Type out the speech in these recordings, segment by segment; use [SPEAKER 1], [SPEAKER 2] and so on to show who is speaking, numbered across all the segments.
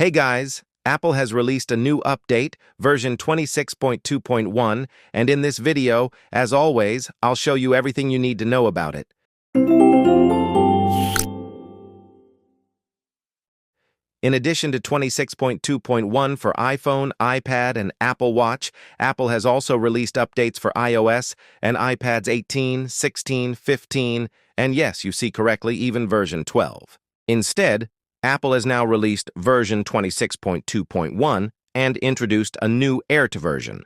[SPEAKER 1] Hey guys, Apple has released a new update, version 26.2.1, and in this video, as always, I'll show you everything you need to know about it. In addition to 26.2.1 for iPhone, iPad, and Apple Watch, Apple has also released updates for iOS and iPads 18, 16, 15, and yes, you see correctly, even version 12. Instead, Apple has now released version 26.2.1 and introduced a new AirTag version.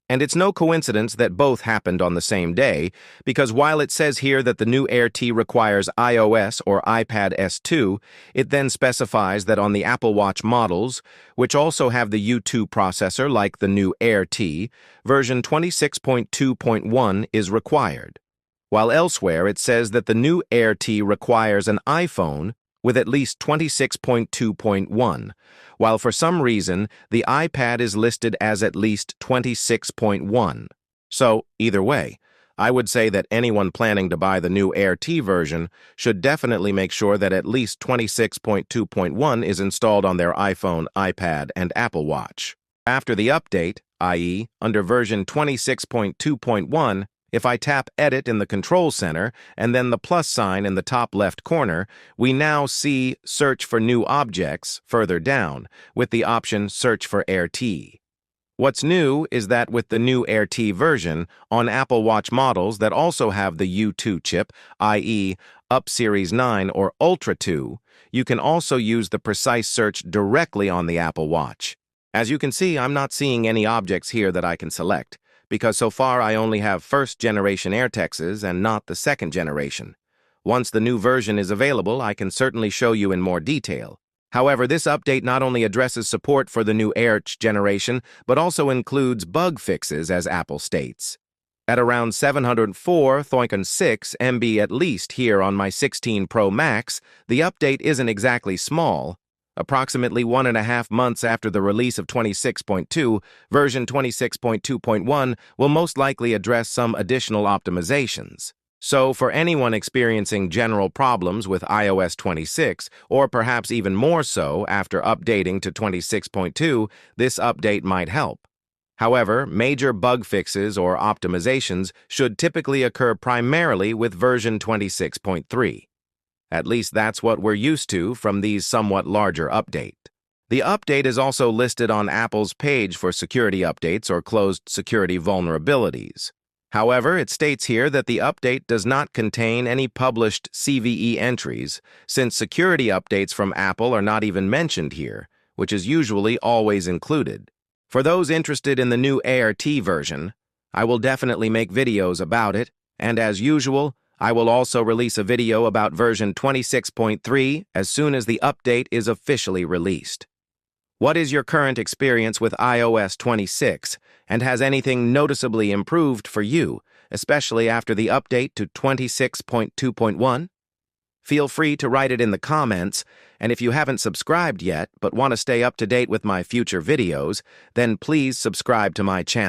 [SPEAKER 1] And it's no coincidence that both happened on the same day, because while it says here that the new AirTag requires iOS or iPadOS 2, it then specifies that on the Apple Watch models, which also have the U2 processor like the new AirTag, version 26.2.1 is required. While elsewhere it says that the new AirTag requires an iPhone with at least 26.2.1, while for some reason the iPad is listed as at least 26.1. So, either way, I would say that anyone planning to buy the new AirTag version should definitely make sure that at least 26.2.1 is installed on their iPhone, iPad, and Apple Watch. After the update, i.e., under version 26.2.1, if I tap Edit in the Control Center and then the plus sign in the top left corner, we now see Search for New Objects further down, with the option Search for AirTag. What's new is that with the new AirTag version, on Apple Watch models that also have the U2 chip, i.e., Up Series 9 or Ultra 2, you can also use the precise search directly on the Apple Watch. As you can see, I'm not seeing any objects here that I can select, because so far I only have first-generation AirTags and not the second generation. Once the new version is available, I can certainly show you in more detail. However, this update not only addresses support for the new AirTag generation, but also includes bug fixes, as Apple states. At around 704.6 MB at least here on my 16 Pro Max, the update isn't exactly small. Approximately 1.5 months after the release of 26.2, version 26.2.1 will most likely address some additional optimizations. So, for anyone experiencing general problems with iOS 26, or perhaps even more so after updating to 26.2, this update might help. However, major bug fixes or optimizations should typically occur primarily with version 26.3. At least that's what we're used to from these somewhat larger updates. The update is also listed on Apple's page for security updates or closed security vulnerabilities. However, it states here that the update does not contain any published CVE entries, since security updates from Apple are not even mentioned here, which is usually always included. For those interested in the new AirTag version, I will definitely make videos about it, and as usual, I will also release a video about version 26.3 as soon as the update is officially released. What is your current experience with iOS 26, and has anything noticeably improved for you, especially after the update to 26.2.1? Feel free to write it in the comments, and if you haven't subscribed yet but want to stay up to date with my future videos, then please subscribe to my channel.